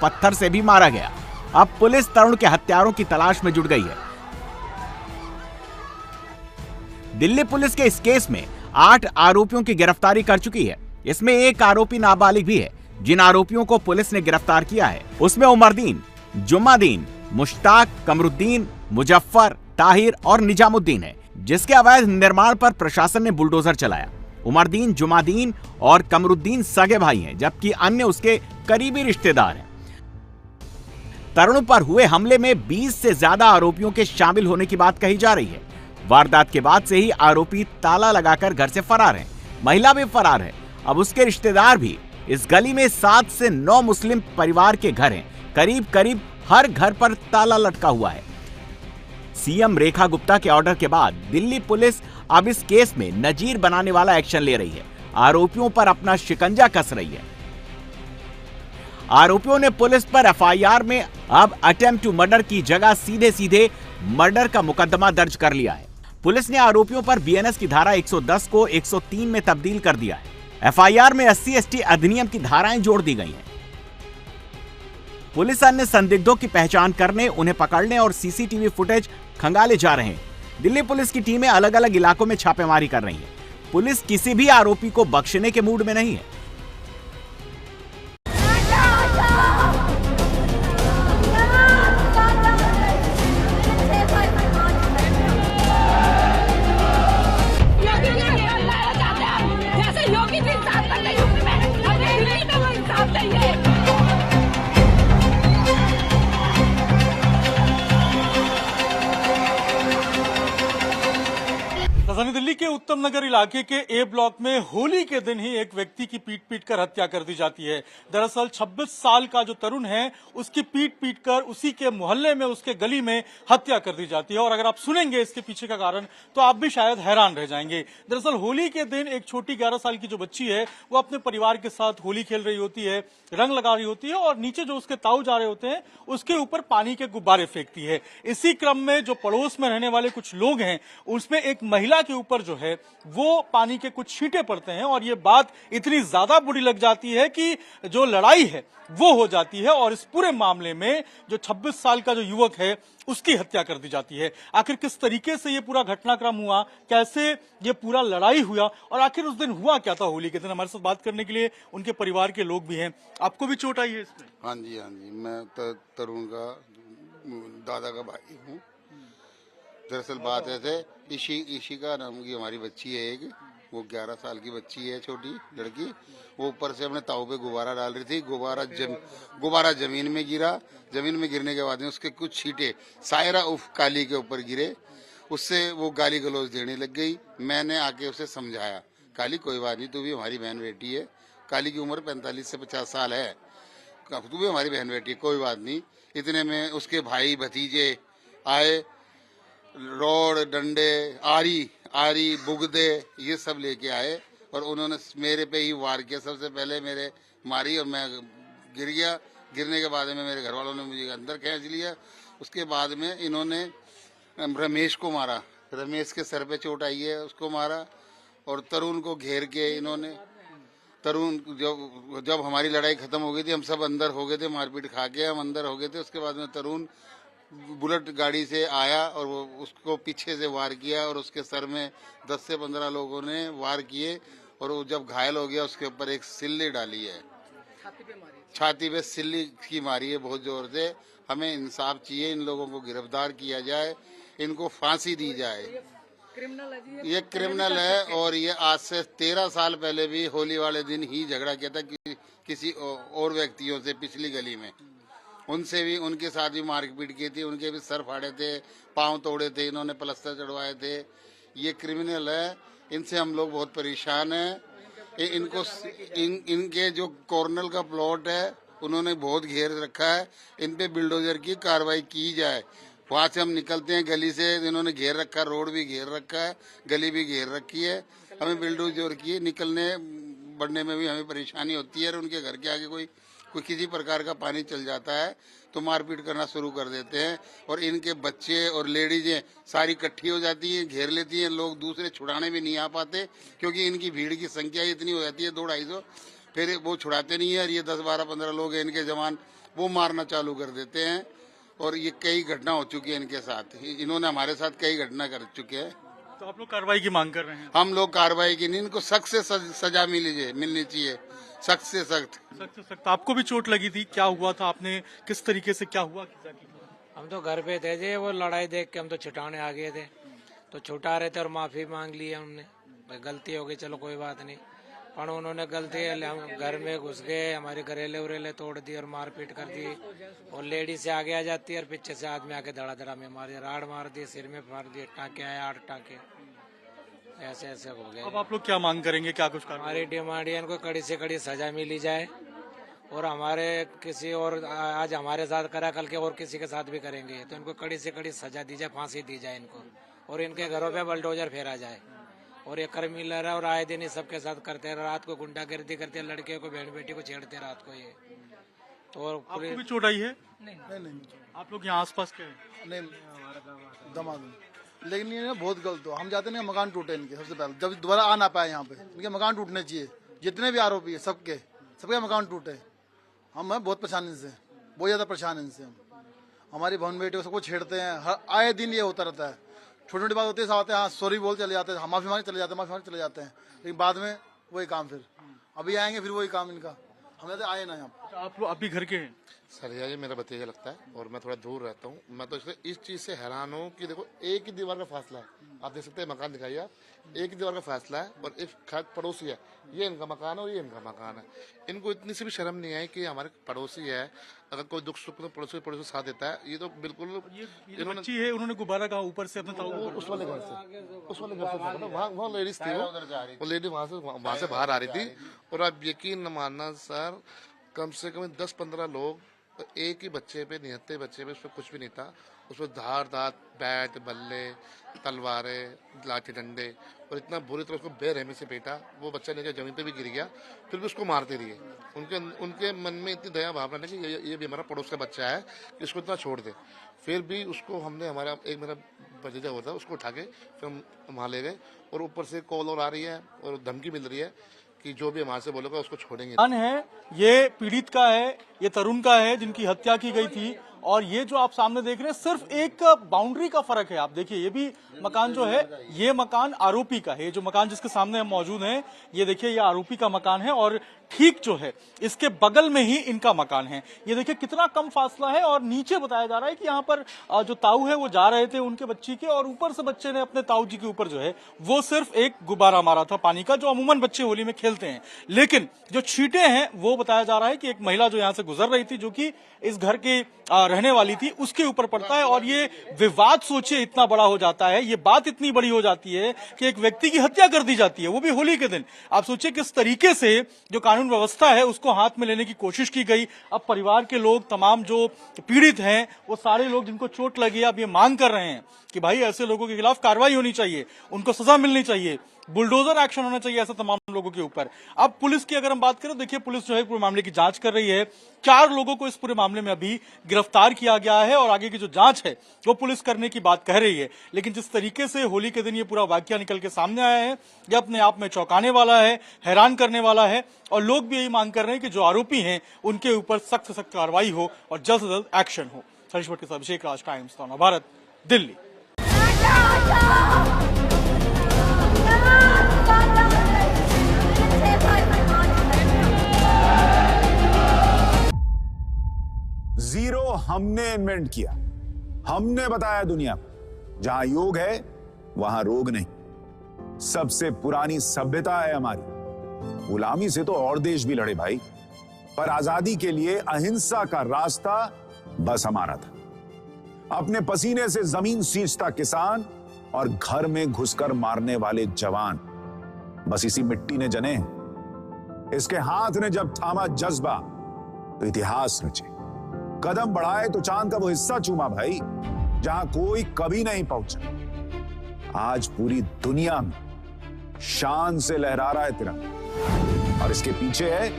पत्थर से भी मारा गया। अब पुलिस तरुण के हत्यारों की तलाश में जुट गई है। दिल्ली पुलिस के इस केस में 8 आरोपियों की गिरफ्तारी कर चुकी है। इसमें एक आरोपी नाबालिग भी है। जिन आरोपियों को पुलिस ने गिरफ्तार किया है उसमें उमरदीन, जुम्मादीन, मुश्ताक, कमरुद्दीन, मुजफ्फर, ताहिर और निजामुद्दीन है, जिसके अवैध निर्माण पर प्रशासन ने बुलडोजर चलाया। उमरदीन, जुम्मादीन और कमरुद्दीन सगे भाई हैं, जबकि अन्य उसके करीबी रिश्तेदार हैं। तरुण पर हुए हमले में 20 से ज्यादा आरोपियों के शामिल होने की बात कही जा रही है। वारदात के बाद से ही आरोपी ताला लगाकर घर से फरार हैं। महिला भी फरार है। अब उसके रिश्तेदार भी। इस गली में 7 से 9 मुस्लिम परिवार के घर हैं। करीब करीब हर घर पर ताला लटका हुआ है। सीएम रेखा गुप्ता के ऑर्डर के बाद दिल्ली पुलिस अब इस केस में नजीर बनाने वाला एक्शन ले रही है। आरोपियों पर अपना शिकंजा कस रही है। आरोपियों ने पुलिस पर एफआईआर में अब अटेम्प्ट टू मर्डर की जगह सीधे सीधे मर्डर का मुकदमा दर्ज कर लिया है। पुलिस ने आरोपियों पर बीएनएस की धारा 110 को 103 में तब्दील कर दिया है। एफआईआर में SC/ST अधिनियम की धाराएं जोड़ दी गई हैं। पुलिस अन्य संदिग्धों की पहचान करने, उन्हें पकड़ने और सीसीटीवी फुटेज खंगाले जा रहे हैं। दिल्ली पुलिस की टीमें अलग अलग इलाकों में छापेमारी कर रही हैं। पुलिस किसी भी आरोपी को बख्शने के मूड में नहीं है। राजधानी दिल्ली के उत्तम नगर इलाके के ए ब्लॉक में होली के दिन ही एक व्यक्ति की पीट कर हत्या कर दी जाती है। दरअसल 26 साल का जो तरुण है उसकी पीट कर उसी के मोहल्ले में, उसके गली में हत्या कर दी जाती है। और अगर आप सुनेंगे इसके पीछे का कारण तो आप भी शायद हैरान रह जाएंगे। दरअसल होली के दिन एक छोटी 11 साल की जो बच्ची है वो अपने परिवार के साथ होली खेल रही होती है, रंग लगा रही होती है और नीचे जो उसके ताऊ जा रहे होते हैं उसके ऊपर पानी के गुब्बारे फेंकती है। इसी क्रम में जो पड़ोस में रहने वाले कुछ लोग हैं उसमें एक महिला के ऊपर जो है वो पानी के कुछ छींटे पड़ते हैं और ये बात इतनी ज्यादा बुरी लग जाती है कि जो लड़ाई है वो हो जाती है और इस पूरे मामले में जो 26 साल का जो युवक है उसकी हत्या कर दी जाती है। आखिर किस तरीके से ये पूरा घटनाक्रम हुआ, कैसे ये पूरा लड़ाई हुआ और आखिर उस दिन हुआ क्या था होली के दिन, हमारे साथ बात करने के लिए उनके परिवार के लोग भी हैं। आपको भी चोट आई है इसमें? हाँ जी, मैं तरुण का दादा का भाई हूँ। दरअसल बात ऐसे ईशी का नाम की हमारी बच्ची है एक, वो 11 साल की बच्ची है, छोटी लड़की। वो ऊपर से अपने ताऊ पे गुब्बारा डाल रही थी। गुब्बारा जमीन में गिरा। जमीन में गिरने के बाद में उसके कुछ छींटे सायरा उफ काली के ऊपर गिरे। उससे वो गाली गलौज देने लग गई। मैंने आके उसे समझाया, काली कोई बात नहीं, तू भी हमारी बहन बेटी है। काली की उम्र 45 से 50 साल है। तू भी हमारी बहन बेटी है, कोई बात नहीं। इतने में उसके भाई भतीजे आए, रोड, डंडे, आरी, बुगदे ये सब लेके आए और उन्होंने मेरे पे ही वार किया। सबसे पहले मेरे मारी और मैं गिर गया। गिरने के बाद में मेरे घर वालों ने मुझे अंदर खींच लिया। उसके बाद में इन्होंने रमेश को मारा। रमेश के सर पे चोट आई है, उसको मारा। और तरुण को घेर के इन्होंने, तरुण जब हमारी लड़ाई खत्म हो गई थी, हम सब अंदर हो गए थे, मारपीट खा के हम अंदर हो गए थे। उसके बाद में तरुण बुलेट गाड़ी से आया और वो उसको पीछे से वार किया और उसके सर में 10 से 15 लोगों ने वार किए और वो जब घायल हो गया उसके ऊपर एक सिल्ली डाली है, छाती पे सिल्ली की मारी है बहुत जोर से। हमें इंसाफ चाहिए, इन लोगों को गिरफ्तार किया जाए, इनको फांसी दी जाए। ये क्रिमिनल है और ये आज से 13 साल पहले भी होली वाले दिन ही झगड़ा किया था किसी और व्यक्तियों से पिछली गली में। उनसे भी, उनके साथ भी मारपीट की थी, उनके भी सर फाड़े थे, पांव तोड़े थे, इन्होंने प्लास्टर चढ़वाए थे। ये क्रिमिनल है, इनसे हम लोग बहुत परेशान हैं। इनको इनके जो कॉर्नर का प्लॉट है उन्होंने बहुत घेर रखा है। इन पे बिल्डोजर की कार्रवाई की जाए। वहाँ से हम निकलते हैं गली से, इन्होंने घेर रखा, रोड भी घेर रखा है, गली भी घेर रखी है। हमें बिल्डोजर की निकलने बढ़ने में भी हमें परेशानी होती है और उनके घर के आगे कोई किसी प्रकार का पानी चल जाता है तो मारपीट करना शुरू कर देते हैं। और इनके बच्चे और लेडीजें सारी इकट्ठी हो जाती हैं, घेर लेती हैं। लोग दूसरे छुड़ाने भी नहीं आ पाते क्योंकि इनकी भीड़ की संख्या इतनी हो जाती है, 200-250, फिर वो छुड़ाते नहीं है। और ये 10, 12, 15 लोग हैं, इनके जवान वो मारना चालू कर देते हैं। और ये कई घटना हो चुकी है इनके साथ, इन्होंने हमारे साथ कई घटना कर चुके हैं। तो आप लोग कार्रवाई की मांग कर रहे हैं? हम लोग कार्रवाई की नहीं, इनको सख्त से सजा मिलनी चाहिए, सख्त से सख्त। आपको भी चोट लगी थी, क्या हुआ था? आपने किस तरीके से, क्या हुआ? हम तो घर पे थे जी, वो लड़ाई देख के हम तो छुटाने आ गए थे, तो छुटा रहे थे और माफी मांग ली हमने, भाई गलती हो गई, चलो कोई बात नहीं। पर उन्होंने गलती हम घर में घुस गए, हमारे घरेले उरेले तोड़ दी और मारपीट कर दी। और लेडी से आगे आ जाती है और पीछे से आदमी आके धड़ा में मार दिया, राड़ मार दिए, सिर में मार दिए, टाँके आए 8 टाँके, ऐसे ऐसे हो गए। अब आप लोग क्या मांग करेंगे, क्या कुछ करेंगे? हमारी डिमांड है इनको कड़ी से कड़ी सजा मिली जाए, और हमारे किसी और आज हमारे साथ करा, कल के और किसी के साथ भी करेंगे, तो इनको कड़ी से कड़ी सजा दी जाए, फांसी दी जाए इनको, और इनके घरों पे बुलडोजर फेरा जाए। और ये क्रिमिनल है और आए दिन ही सबके साथ करते हैं, रात को गुंडागर्दी करते हैं, लड़के को बहन बेटी को छेड़ते रात को ये। तो आपको भी चोट आई है? नहीं। आप लोग यहाँ आसपास के? नहीं, दमाद। लेकिन ये ना बहुत गलत हो, हम जाते नहीं, मकान टूटे इनके सबसे पहले, जब दोबारा आ ना पाए यहाँ पे, इनके मकान टूटने चाहिए, जितने भी आरोपी है सबके मकान टूटे। हम हैं बहुत परेशान इनसे, बहुत ज़्यादा परेशान इनसे। हमारी बहन बेटी को सबको छेड़ते हैं, हर आए दिन ये होता रहता है। छोटी छोटी बात होती है, आते हैं, हाँ सॉरी बोल चले जाते हैं, माफी मांग चले जाते हैं, लेकिन बाद में वही काम, फिर अभी आएंगे फिर वही काम इनका। हम तो आए ना यहाँ। आप लोग अभी घर के हैं? सर ये मेरा भतीजा लगता है और मैं थोड़ा दूर रहता हूँ। मैं तो इस चीज़ से हैरान हूँ कि देखो एक ही दीवार का फासला है, आप देख सकते हैं, मकान दिखाइए आप, एक ही दीवार का फासला है और एक खाद पड़ोसी है, ये इनका मकान है और ये इनका मकान है। इनको इतनी सी भी शर्म नहीं आई कि हमारे पड़ोसी है, अगर कोई दुख सुख में पड़ोसी साथ देता है। ये तो बिल्कुल ये बच्ची है, उन्होंने गुब्बारा कहा ऊपर से अपने उस वाले घर से वहाँ लेडीज थी, वो लेडी वहाँ से बाहर आ रही थी। और आप यकीन न मानना सर, कम से कम 10-15 लोग एक ही बच्चे पे, निहत्ते बच्चे पे, उसमें कुछ भी नहीं था, उसमें धार बैट, बल्ले, तलवारें, लाठी डंडे, और इतना बुरी तरह उसको बेरहमी से पीटा। वो बच्चा नीचे जमीन पे भी गिर गया, फिर भी उसको मारते रहिए। उनके मन में इतनी दया भावना नहीं कि ये भी हमारा पड़ोस का बच्चा है, कि इसको इतना छोड़ दे। फिर भी उसको हमने, हमारा एक मेरा भतीजा होता है, उसको उठा के फिर हम वहाँ ले गए। और ऊपर से कॉल और आ रही है और धमकी मिल रही है कि जो भी हमारे से बोलेगा उसको छोड़ेंगे। है ये पीड़ित का है, ये तरुण का है जिनकी हत्या की गई थी। और ये जो आप सामने देख रहे हैं, सिर्फ एक बाउंड्री का फर्क है। आप देखिए, ये भी मकान जो है, ये मकान आरोपी का है। जो मकान जिसके सामने हम मौजूद हैं, ये देखिए, ये आरोपी का मकान है और ठीक जो है इसके बगल में ही इनका मकान है। ये देखिए कितना कम फासला है। और नीचे बताया जा रहा है कि यहाँ पर जो ताऊ है वो जा रहे थे उनके बच्ची के, और ऊपर से बच्चे ने अपने ताऊ जी के ऊपर जो है वो सिर्फ एक गुब्बारा मारा था पानी का, जो अमूमन बच्चे होली में खेलते हैं। लेकिन जो छींटे हैं वो बताया जा रहा है कि एक महिला जो यहाँ से गुजर रही थी, जो कि इस घर के रहने वाली थी, उसके ऊपर पड़ता है। और ये विवाद सोचिए इतना बड़ा हो जाता है, ये बात इतनी बड़ी हो जाती है कि एक व्यक्ति की हत्या कर दी जाती है, वो भी होली के दिन। आप सोचिए किस तरीके से जो कानून व्यवस्था है उसको हाथ में लेने की कोशिश की गई। अब परिवार के लोग, तमाम जो पीड़ित हैं, वो सारे लोग जिनको चोट लगी, अब ये मांग कर रहे हैं कि भाई ऐसे लोगों के खिलाफ कार्रवाई होनी चाहिए, उनको सजा मिलनी चाहिए, बुलडोजर एक्शन होना चाहिए ऐसे तमाम लोगों के ऊपर। अब पुलिस की अगर हम बात करें, देखिए पुलिस जो है पूरे मामले की जांच कर रही है। 4 लोगों को इस पूरे मामले में अभी गिरफ्तार किया गया है और आगे की जो जांच है वो पुलिस करने की बात कह रही है। लेकिन जिस तरीके से होली के दिन ये पूरा वाकया निकल के सामने आया है, ये अपने आप में चौंकाने वाला है, हैरान करने वाला है। और लोग भी यही मांग कर रहे हैं कि जो आरोपी हैं उनके ऊपर सख्त से सख्त कार्रवाई हो और जल्द से जल्द एक्शन हो। हरीश भट्ट के साथ अभिषेक राज, टाइम्स नव भारत, दिल्ली। 0 हमने इन्वेंट किया, हमने बताया दुनिया को, जहां योग है वहां रोग नहीं। सबसे पुरानी सभ्यता है हमारी। गुलामी से तो और देश भी लड़े भाई, पर आजादी के लिए अहिंसा का रास्ता बस हमारा था। अपने पसीने से जमीन सींचता किसान और घर में घुसकर मारने वाले जवान, बस इसी मिट्टी ने जने। इसके हाथ ने जब थामा जज्बा तो इतिहास रचे, कदम बढ़ाए तो चांद का वो हिस्सा चूमा भाई जहां कोई कभी नहीं पहुंचा। आज पूरी दुनिया में शान से लहरा रहा है तिरंगा, और इसके पीछे है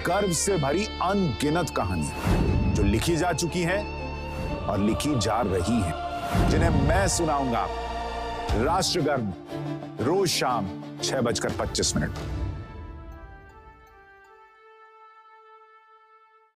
गर्व से भरी अनगिनत कहानियां जो लिखी जा चुकी हैं और लिखी जा रही हैं, जिन्हें मैं सुनाऊंगा राष्ट्रगर्व रोज शाम 6:25 पर।